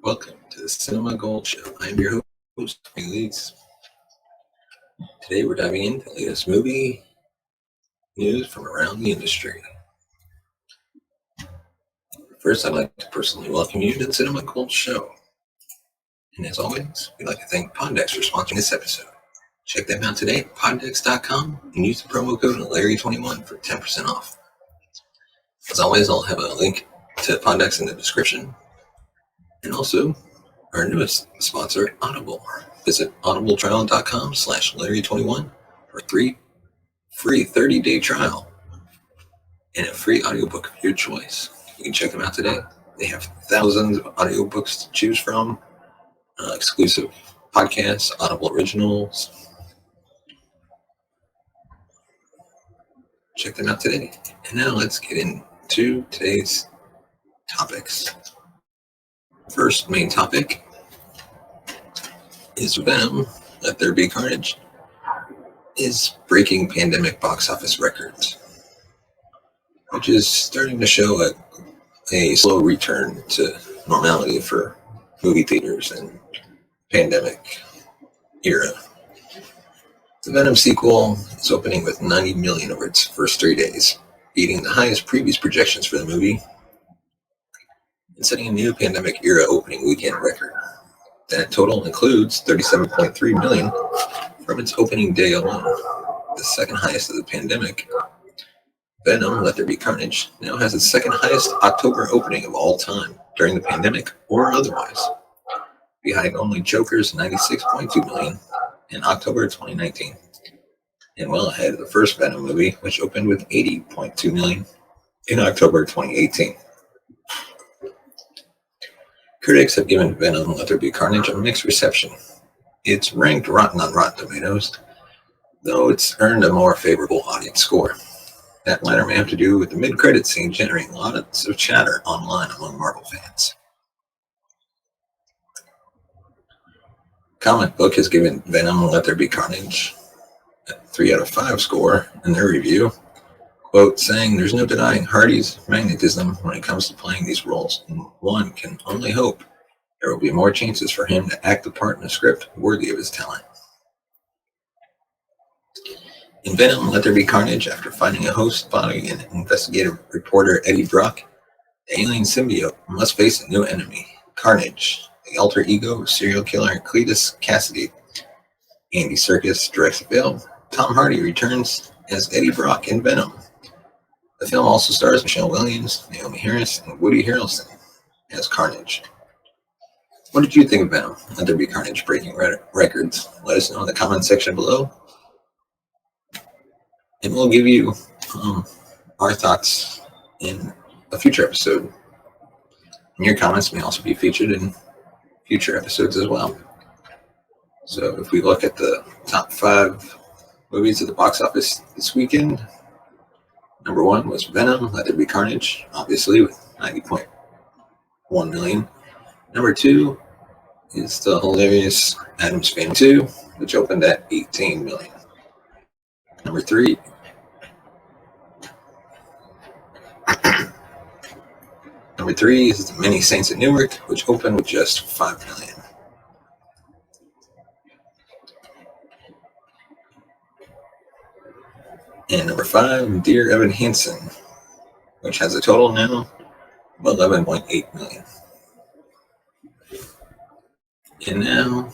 Welcome to the Cinema Gold Show. I'm your host, Leeds. Today we're diving into the latest movie news from around the industry. First, I'd like to personally welcome you to the Cinema Gold Show. And as always, we'd like to thank Poddex for sponsoring this episode. Check them out today at poddex.com and use the promo code Larry21 for 10% off. As always, I'll have a link to Poddex in the description. And also, our newest sponsor, Audible. Visit audibletrial.com/Larry21 for a free 30-day trial and a free audiobook of your choice. You can check them out today. They have thousands of audiobooks to choose from, exclusive podcasts, Audible originals. Check them out today. And now let's get into today's topics. First main topic is Venom, Let There Be Carnage, is breaking pandemic box office records, which is starting to show a slow return to normality for movie theaters and pandemic era. The Venom sequel is opening with $90 million over its first 3 days, beating the highest previous projections for the movie and setting a new pandemic era opening weekend record. That total includes $37.3 million from its opening day alone, the second highest of the pandemic. Venom, Let There Be Carnage now has its second highest October opening of all time during the pandemic or otherwise, behind only Joker's $96.2 million in October 2019, and well ahead of the first Venom movie, which opened with $80.2 million in October 2018. Critics have given Venom, Let There Be Carnage a mixed reception. It's ranked rotten on Rotten Tomatoes, though it's earned a more favorable audience score. That latter may have to do with the mid-credits scene generating lots of chatter online among Marvel fans. Comic Book has given Venom, Let There Be Carnage a 3 out of 5 score in their review, quote, saying, "There's no denying Hardy's magnetism when it comes to playing these roles, and one can only hope there will be more chances for him to act the part in a script worthy of his talent." In Venom, Let There Be Carnage, after finding a host body in investigative reporter Eddie Brock, the alien symbiote must face a new enemy, Carnage, the alter ego of serial killer Cletus Cassidy. Andy Serkis directs the film. Tom Hardy returns as Eddie Brock in Venom. The film also stars Michelle Williams, Naomi Harris, and Woody Harrelson as Carnage. What did you think of Venom, Let There Be Carnage breaking records? Let us know in the comment section below. And we'll give you our thoughts in a future episode. And your comments may also be featured in future episodes as well. So if we look at the top 5 movies at the box office this weekend, number 1 was Venom, Let There Be Carnage, obviously with $90.1 million. Number 2 is the hilarious Addams Family 2, which opened at $18 million. Number 3 is The Many Saints of Newark, which opened with just $5 million. And number 5, Dear Evan Hansen, which has a total now of $11.8 million. And now,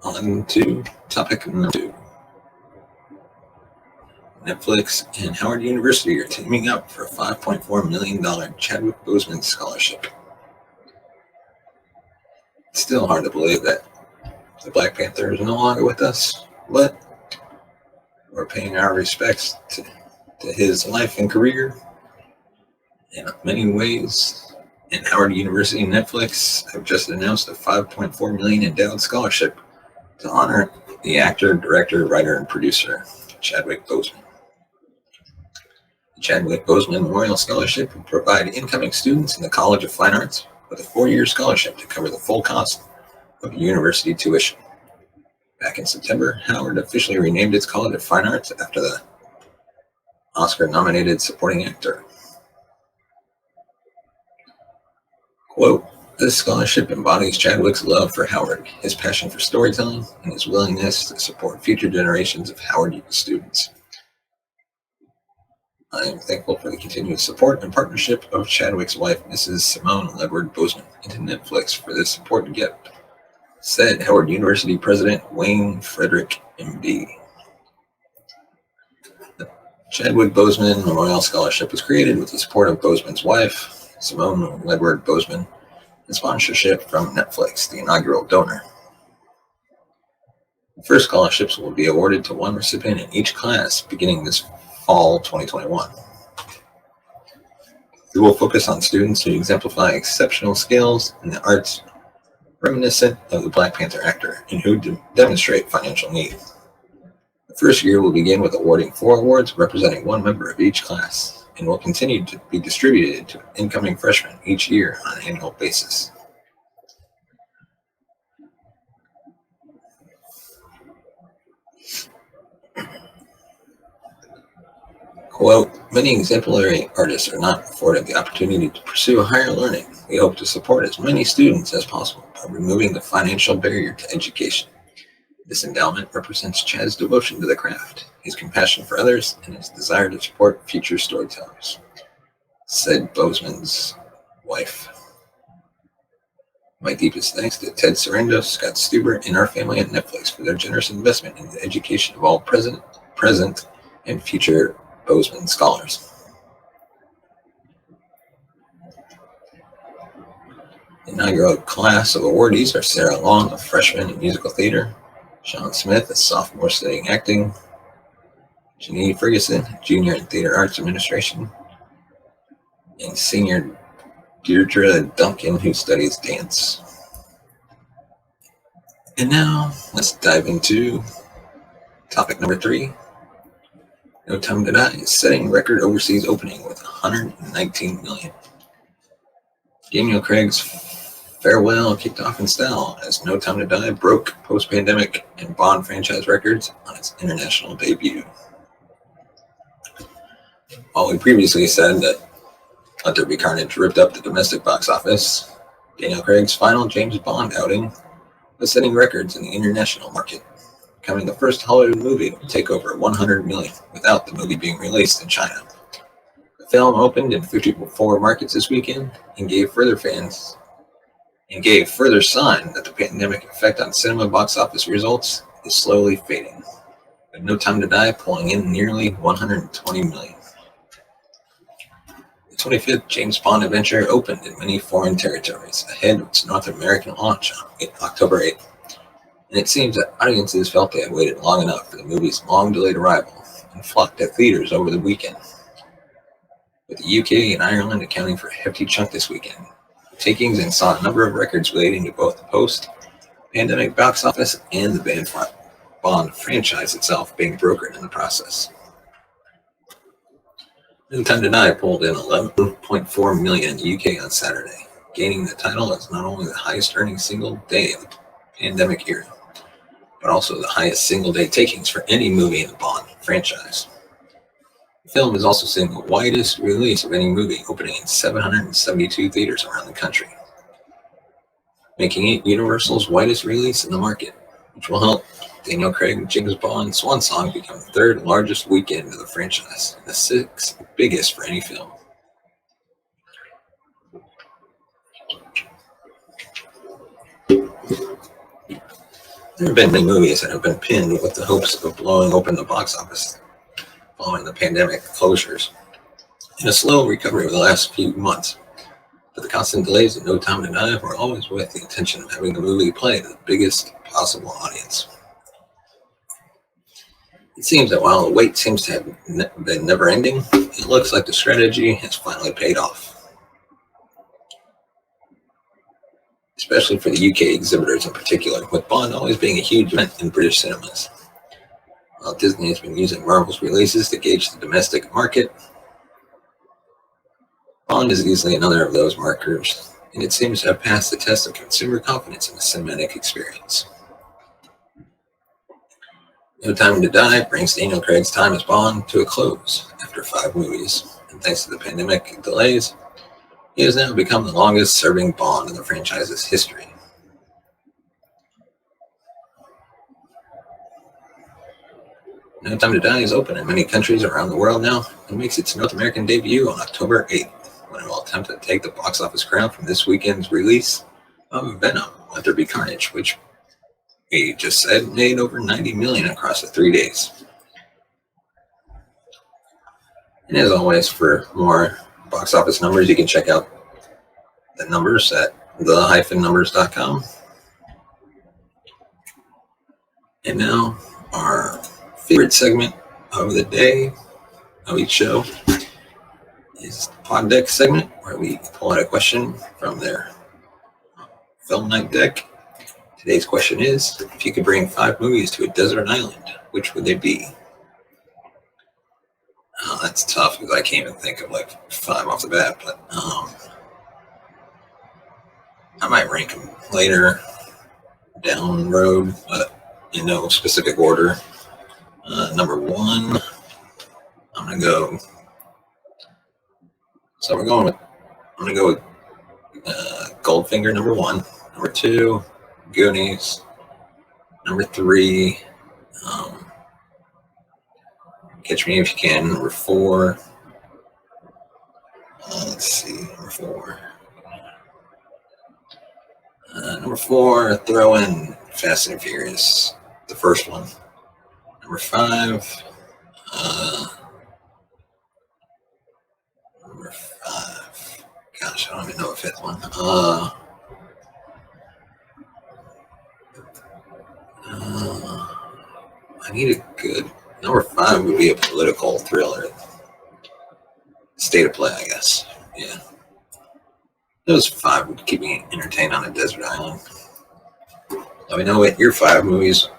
on to topic number 2. Netflix and Howard University are teaming up for a $5.4 million Chadwick Boseman scholarship. It's still hard to believe that the Black Panther is no longer with us, but we're paying our respects to his life and career in many ways. And Howard University and Netflix have just announced a $5.4 million endowed scholarship to honor the actor, director, writer, and producer, Chadwick Boseman. The Chadwick Boseman Memorial Scholarship will provide incoming students in the College of Fine Arts with a 4-year scholarship to cover the full cost of university tuition. Back in September, Howard officially renamed its College of Fine Arts after the Oscar-nominated supporting actor. Quote, This scholarship embodies Chadwick's love for Howard, his passion for storytelling, and his willingness to support future generations of Howard students. I am thankful for the continued support and partnership of Chadwick's wife, Mrs. Simone Ledward Boseman, and to Netflix for this important gift, said Howard University President Wayne Frederick, MD. The Chadwick Boseman Memorial Scholarship was created with the support of Boseman's wife, Simone Ledward Boseman, and sponsorship from Netflix, the inaugural donor. The first scholarships will be awarded to one recipient in each class beginning this fall 2021. We will focus on students who exemplify exceptional skills in the arts reminiscent of the Black Panther actor and who demonstrate financial need. The first year will begin with awarding 4 awards representing one member of each class and will continue to be distributed to incoming freshmen each year on an annual basis. Quote, many exemplary artists are not afforded the opportunity to pursue higher learning. We hope to support as many students as possible by removing the financial barrier to education. This endowment represents Chad's devotion to the craft, his compassion for others, and his desire to support future storytellers, said Boseman's wife. My deepest thanks to Ted Sarando, Scott Stuber, and our family at Netflix for their generous investment in the education of all present, and future Boseman scholars. The inaugural class of awardees are Sarah Long, a freshman in musical theater, Sean Smith, a sophomore studying acting, Janine Ferguson, a junior in theater arts administration, and senior Deirdre Duncan, who studies dance. And now, let's dive into topic number 3. No Time to Die is setting record overseas opening with $119 million. Daniel Craig's farewell kicked off in style as No Time to Die broke post-pandemic and Bond franchise records on its international debut. While we previously said that Let There Be Carnage ripped up the domestic box office, Daniel Craig's final James Bond outing was setting records in the international market, becoming the first Hollywood movie to take over $100 million without the movie being released in China. The film opened in 54 markets this weekend and gave further sign that the pandemic effect on cinema box office results is slowly fading, with No Time to Die pulling in nearly $120 million. The 25th James Bond adventure opened in many foreign territories ahead of its North American launch on October 8th. And it seems that audiences felt they had waited long enough for the movie's long-delayed arrival and flocked to theaters over the weekend, with the UK and Ireland accounting for a hefty chunk this weekend. Takings and saw a number of records relating to both the post-pandemic box office and the Bond franchise itself being brokered in the process. No Time to Die pulled in $11.4 million in the UK on Saturday, gaining the title as not only the highest-earning single day of the pandemic era, but also the highest single-day takings for any movie in the Bond franchise. The film is also seeing the widest release of any movie, opening in 772 theaters around the country, making it Universal's widest release in the market, which will help Daniel Craig James Bond Swan Song become the 3rd largest weekend of the franchise and the 6th biggest for any film. There have been many movies that have been pinned with the hopes of blowing open the box office following the pandemic closures and a slow recovery over the last few months. But the constant delays of No Time to Die were always with the intention of having the movie play to the biggest possible audience. It seems that while the wait seems to have been never-ending, it looks like the strategy has finally paid off, especially for the UK exhibitors in particular, with Bond always being a huge event in British cinemas. While Disney has been using Marvel's releases to gauge the domestic market, Bond is easily another of those markers, and it seems to have passed the test of consumer confidence in the cinematic experience. No Time to Die brings Daniel Craig's time as Bond to a close after 5 movies, and thanks to the pandemic delays, He has now become the longest-serving Bond in the franchise's history. No Time to Die is open in many countries around the world now and makes its North American debut on October 8th, when it will attempt to take the box office crown from this weekend's release of Venom, Let There Be Carnage, which we just said made over $90 million across the 3 days. And as always, for more box office numbers, you can check out the numbers at the-numbers.com. And now, our favorite segment of the day, of each show, is the Pod Deck segment, where we pull out a question from their film night deck. Today's question is, if you could bring 5 movies to a desert island, which would they be? That's tough because I can't even think of like 5 off the bat, but I might rank them later down the road, but in no specific order. Number 1, I'm gonna go. So I'm gonna go with Goldfinger, number 1. Number 2, Goonies. Number 3, Catch Me If You Can. Number 4, let's see, number 4. Number 4, throw in Fast and Furious, the first one. Number 5, gosh, I don't even know a 5th one. I need a good. Number 5 would be a political thriller. State of Play, I guess. Yeah. Those 5 would keep me entertained on a desert island. Let me know what your 5 movies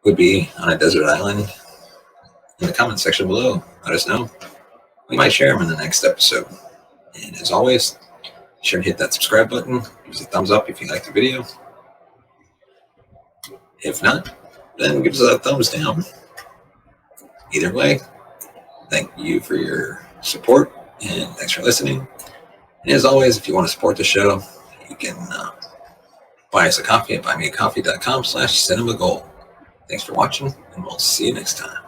would be on a desert island in the comment section below. Let us know. We might share them in the next episode. And as always, be sure to hit that subscribe button. Give us a thumbs up if you like the video. If not, then give us a thumbs down. Either way, thank you for your support and thanks for listening. And as always, if you want to support the show, you can buy us a coffee at buymeacoffee.com/cinemagold. Thanks for watching, and we'll see you next time.